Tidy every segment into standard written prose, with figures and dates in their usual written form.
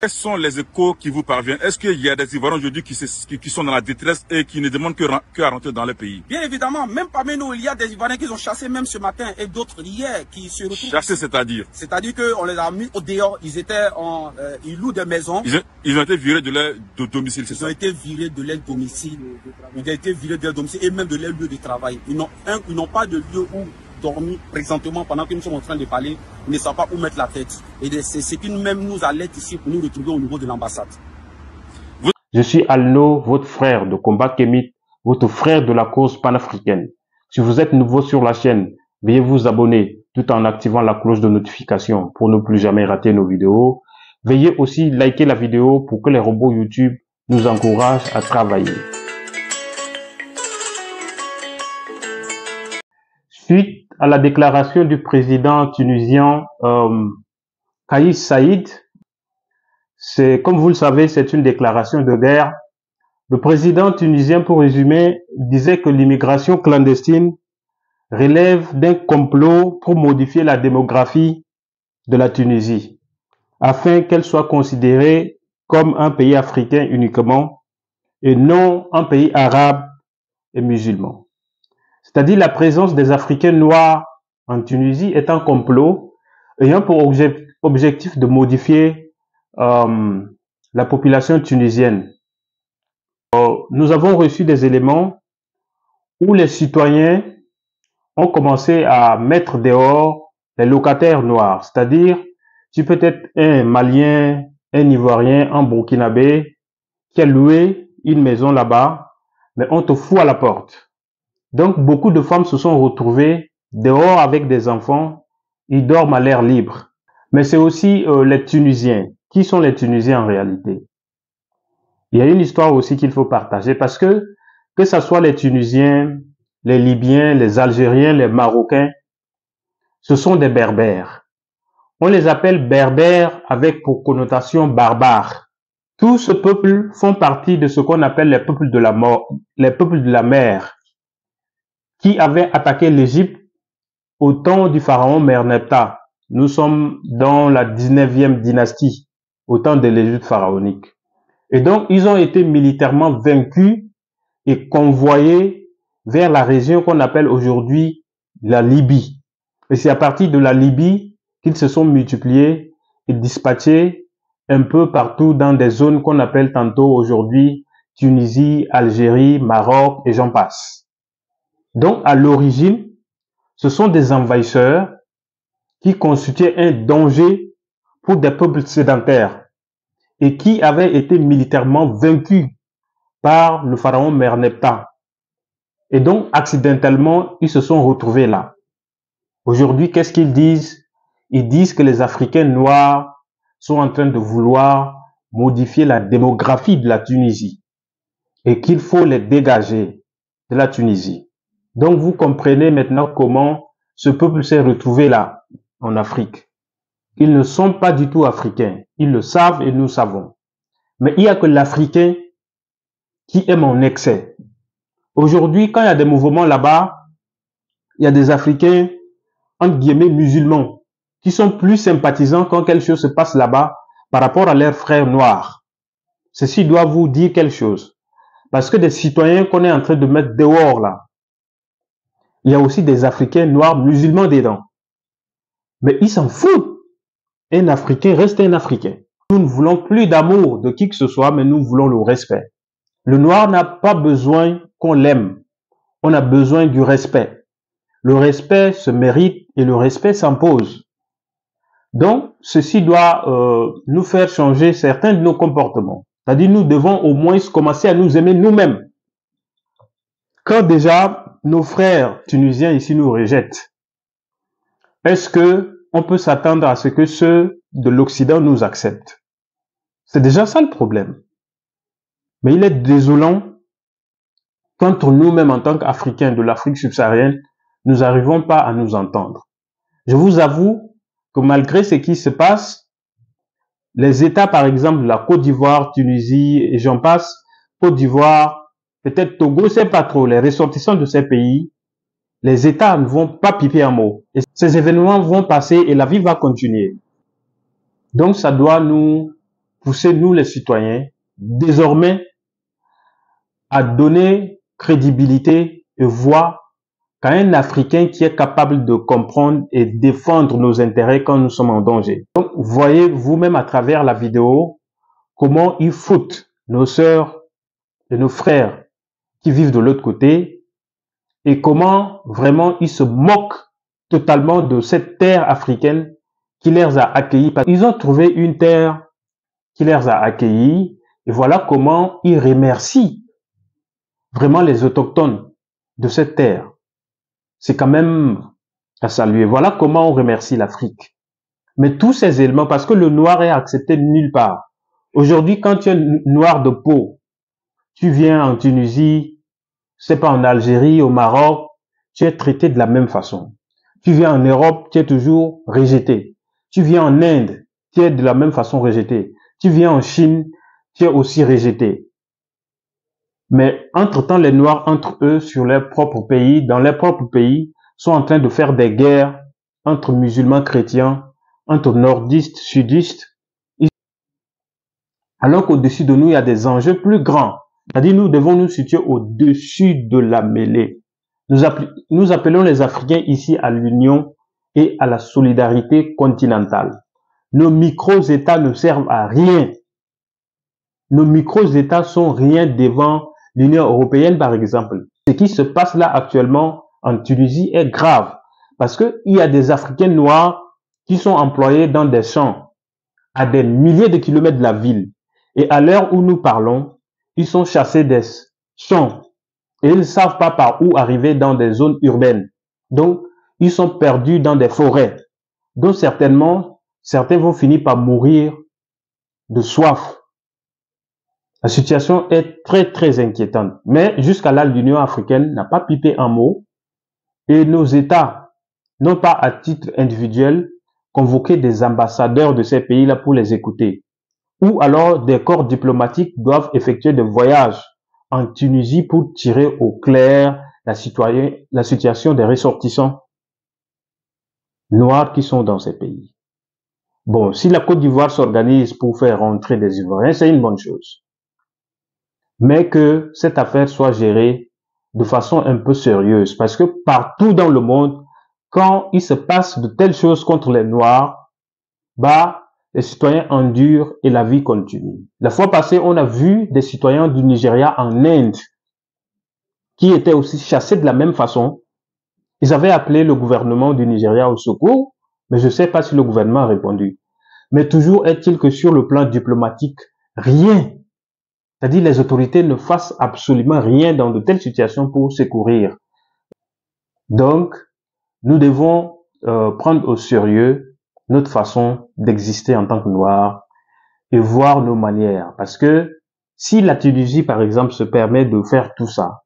Quels sont les échos qui vous parviennent? Est-ce qu'il y a des Ivoiriens aujourd'hui qui sont dans la détresse et qui ne demandent que à rentrer dans le pays? Bien évidemment, même parmi nous, il y a des Ivoiriens qui ont chassé même ce matin et d'autres hier qui se retrouvent. Chassé, c'est-à-dire? C'est-à-dire qu'on les a mis au dehors, ils louent des maisons. Ils ont été virés de leur domicile, c'est ça? Ils ont été virés de leur domicile. Ils ont été virés de leur domicile et même de leur lieu de travail. Ils n'ont pas de lieu où dormir présentement pendant que nous sommes en train de parler. Ils ne savent pas où mettre la tête. Et c'est ce qui même nous alerte ici pour nous retrouver au niveau de l'ambassade. Je suis Alno, votre frère de combat Kémite, votre frère de la cause panafricaine. Si vous êtes nouveau sur la chaîne, veuillez vous abonner tout en activant la cloche de notification pour ne plus jamais rater nos vidéos. Veuillez aussi liker la vidéo pour que les robots YouTube nous encouragent à travailler. Suite à la déclaration du président tunisien Kais Saied, comme vous le savez, c'est une déclaration de guerre. Le président tunisien, pour résumer, disait que l'immigration clandestine relève d'un complot pour modifier la démographie de la Tunisie, afin qu'elle soit considérée comme un pays africain uniquement et non un pays arabe et musulman. C'est-à-dire la présence des Africains noirs en Tunisie est un complot ayant pour objectif de modifier la population tunisienne. Nous avons reçu des éléments où les citoyens ont commencé à mettre dehors les locataires noirs. C'est-à-dire, tu peux être un Malien, un Ivoirien, un Burkinabé qui a loué une maison là-bas, mais on te fout à la porte. Donc, beaucoup de femmes se sont retrouvées dehors avec des enfants. Ils dorment à l'air libre. Mais c'est aussi les Tunisiens. Qui sont les Tunisiens en réalité? Il y a une histoire aussi qu'il faut partager parce que ce soit les Tunisiens, les Libyens, les Algériens, les Marocains, ce sont des Berbères. On les appelle Berbères avec pour connotation barbare. Tout ce peuple font partie de ce qu'on appelle les peuples de la mer, qui avaient attaqué l'Égypte au temps du pharaon Merneptah. Nous sommes dans la 19e dynastie, au temps de l'Égypte pharaonique. Et donc, ils ont été militairement vaincus et convoyés vers la région qu'on appelle aujourd'hui la Libye. Et c'est à partir de la Libye qu'ils se sont multipliés et dispatchés un peu partout dans des zones qu'on appelle tantôt aujourd'hui Tunisie, Algérie, Maroc et j'en passe. Donc, à l'origine, ce sont des envahisseurs qui constituaient un danger pour des peuples sédentaires et qui avaient été militairement vaincus par le pharaon Merneptah. Et donc, accidentellement, ils se sont retrouvés là. Aujourd'hui, qu'est-ce qu'ils disent? Ils disent que les Africains noirs sont en train de vouloir modifier la démographie de la Tunisie et qu'il faut les dégager de la Tunisie. Donc, vous comprenez maintenant comment ce peuple s'est retrouvé là, en Afrique. Ils ne sont pas du tout africains. Ils le savent et nous savons. Mais il n'y a que l'Africain qui aime en excès. Aujourd'hui, quand il y a des mouvements là-bas, il y a des Africains, entre guillemets, musulmans, qui sont plus sympathisants quand quelque chose se passe là-bas par rapport à leurs frères noirs. Ceci doit vous dire quelque chose. Parce que des citoyens qu'on est en train de mettre dehors là, il y a aussi des Africains noirs musulmans dedans. Mais ils s'en foutent. Un Africain reste un Africain. Nous ne voulons plus d'amour de qui que ce soit, mais nous voulons le respect. Le noir n'a pas besoin qu'on l'aime. On a besoin du respect. Le respect se mérite et le respect s'impose. Donc, ceci doit nous faire changer certains de nos comportements. C'est-à-dire, nous devons au moins commencer à nous aimer nous-mêmes. Quand déjà nos frères tunisiens ici nous rejettent, est-ce que on peut s'attendre à ce que ceux de l'Occident nous acceptent? C'est déjà ça le problème. Mais il est désolant qu'entre nous-mêmes en tant qu'Africains de l'Afrique subsaharienne, nous n'arrivons pas à nous entendre. Je vous avoue que malgré ce qui se passe, les États, par exemple, la Côte d'Ivoire, Tunisie et j'en passe, Côte d'Ivoire, peut-être Togo, c'est pas trop, les ressortissants de ces pays, les États ne vont pas piper un mot. Et ces événements vont passer et la vie va continuer. Donc ça doit nous pousser nous les citoyens désormais à donner crédibilité et voix qu'à un Africain qui est capable de comprendre et défendre nos intérêts quand nous sommes en danger. Donc, voyez vous-même à travers la vidéo comment ils foutent nos sœurs et nos frères qui vivent de l'autre côté et comment vraiment ils se moquent totalement de cette terre africaine qui les a accueillis. Ils ont trouvé une terre qui les a accueillis et voilà comment ils remercient vraiment les autochtones de cette terre. C'est quand même à saluer. Voilà comment on remercie l'Afrique. Mais tous ces éléments, parce que le noir est accepté nulle part. Aujourd'hui, quand tu es noir de peau, tu viens en Tunisie, c'est pas en Algérie, au Maroc, tu es traité de la même façon. Tu viens en Europe, tu es toujours rejeté. Tu viens en Inde, tu es de la même façon rejeté. Tu viens en Chine, tu es aussi rejeté. Mais entre-temps, les Noirs, entre eux, sur leur propre pays, dans leur propre pays, sont en train de faire des guerres entre musulmans chrétiens, entre nordistes, sudistes. Alors qu'au-dessus de nous, il y a des enjeux plus grands. C'est-à-dire, nous devons nous situer au-dessus de la mêlée. Nous appelons les Africains ici à l'union et à la solidarité continentale. Nos micro-États ne servent à rien. Nos micro-États sont rien devant l'Union européenne, par exemple. Ce qui se passe là actuellement en Tunisie est grave parce qu'il y a des Africains noirs qui sont employés dans des champs à des milliers de kilomètres de la ville. Et à l'heure où nous parlons, ils sont chassés des champs et ils ne savent pas par où arriver dans des zones urbaines. Donc, ils sont perdus dans des forêts. Donc, certainement, certains vont finir par mourir de soif. La situation est très, très inquiétante. Mais jusqu'à là, l'Union africaine n'a pas pipé un mot et nos États n'ont pas, à titre individuel, convoqué des ambassadeurs de ces pays-là pour les écouter. Ou alors, des corps diplomatiques doivent effectuer des voyages en Tunisie pour tirer au clair la situation des ressortissants noirs qui sont dans ces pays. Bon, si la Côte d'Ivoire s'organise pour faire rentrer des Ivoiriens, c'est une bonne chose. Mais que cette affaire soit gérée de façon un peu sérieuse. Parce que partout dans le monde, quand il se passe de telles choses contre les Noirs, les citoyens endurent et la vie continue. La fois passée, on a vu des citoyens du Nigeria en Inde qui étaient aussi chassés de la même façon. Ils avaient appelé le gouvernement du Nigeria au secours, mais je ne sais pas si le gouvernement a répondu. Mais toujours est-il que sur le plan diplomatique, rien. C'est-à-dire les autorités ne fassent absolument rien dans de telles situations pour secourir. Donc, nous devons prendre au sérieux notre façon d'exister en tant que Noirs et voir nos manières. Parce que si la Tunisie, par exemple, se permet de faire tout ça,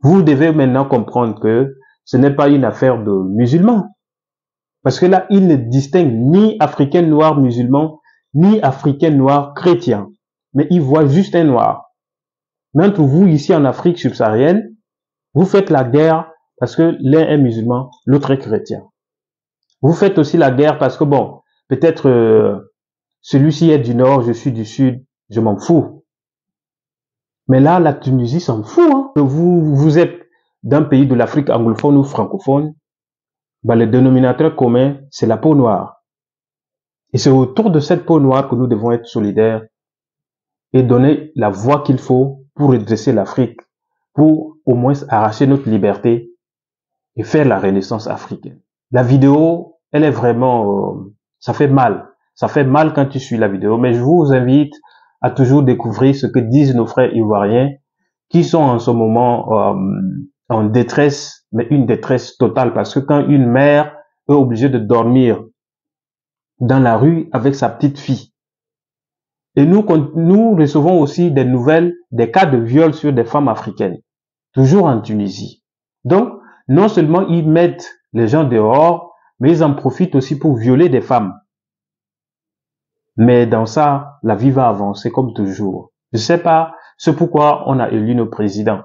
vous devez maintenant comprendre que ce n'est pas une affaire de musulmans. Parce que là, ils ne distinguent ni Africains noirs musulmans, ni Africains noirs chrétiens. Mais ils voient juste un noir. Mais entre vous, ici en Afrique subsaharienne, vous faites la guerre parce que l'un est musulman, l'autre est chrétien. Vous faites aussi la guerre parce que, bon, peut-être celui-ci est du nord, je suis du sud, je m'en fous. Mais là, la Tunisie s'en fout. Hein. Vous êtes d'un pays de l'Afrique anglophone ou francophone, le dénominateur commun, c'est la peau noire. Et c'est autour de cette peau noire que nous devons être solidaires et donner la voix qu'il faut pour redresser l'Afrique, pour au moins arracher notre liberté et faire la renaissance africaine. La vidéo, elle est vraiment... ça fait mal. Ça fait mal quand tu suis la vidéo, mais je vous invite à toujours découvrir ce que disent nos frères ivoiriens qui sont en ce moment en détresse, mais une détresse totale, parce que quand une mère est obligée de dormir dans la rue avec sa petite fille, et nous recevons aussi des nouvelles, des cas de viol sur des femmes africaines, toujours en Tunisie. Donc, non seulement ils mettent les gens dehors, mais ils en profitent aussi pour violer des femmes. Mais dans ça, la vie va avancer comme toujours. Je ne sais pas c'est pourquoi on a élu nos présidents,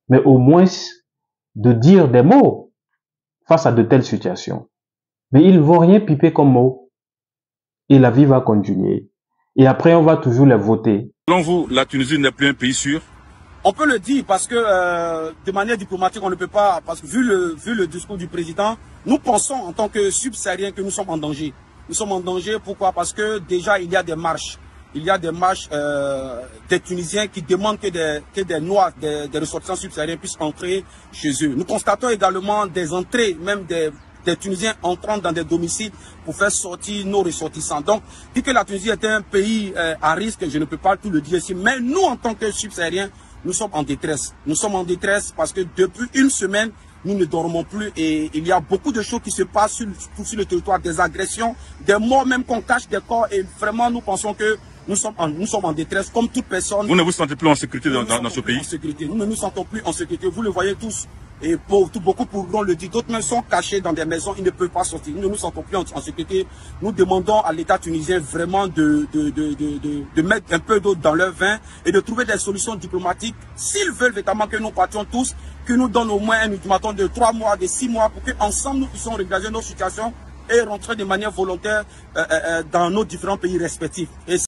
mais au moins de dire des mots face à de telles situations. Mais ils ne vont rien piper comme mots. Et la vie va continuer. et après on va toujours les voter. Selon vous, la Tunisie n'est plus un pays sûr? On peut le dire parce que de manière diplomatique, on ne peut pas, parce que vu le discours du président, nous pensons en tant que subsahariens que nous sommes en danger. Nous sommes en danger, pourquoi? Parce que déjà il y a des marches. Il y a des marches des Tunisiens qui demandent que des Noirs, des ressortissants subsahariens puissent entrer chez eux. Nous constatons également des entrées, même des Tunisiens entrant dans des domiciles pour faire sortir nos ressortissants. Donc, dire que la Tunisie est un pays à risque, je ne peux pas tout le dire ici, mais nous, en tant que subsahariens, nous sommes en détresse. Nous sommes en détresse parce que depuis une semaine, nous ne dormons plus et il y a beaucoup de choses qui se passent sur le territoire, des agressions, des morts même qu'on cache des corps et vraiment nous pensons que nous sommes en détresse comme toute personne. Vous ne vous sentez plus en sécurité dans ce pays? Nous ne nous sentons plus en sécurité, vous le voyez tous. Et beaucoup pourront le dire, d'autres même sont cachés dans des maisons, ils ne peuvent pas sortir. Nous ne nous sentons plus en sécurité. Nous demandons à l'État tunisien vraiment de mettre un peu d'eau dans leur vin et de trouver des solutions diplomatiques. S'ils veulent véritablement que nous partions tous, que nous donnent au moins un ultimatum de 3 mois, de 6 mois, pour qu'ensemble nous puissions régler nos situations et rentrer de manière volontaire dans nos différents pays respectifs.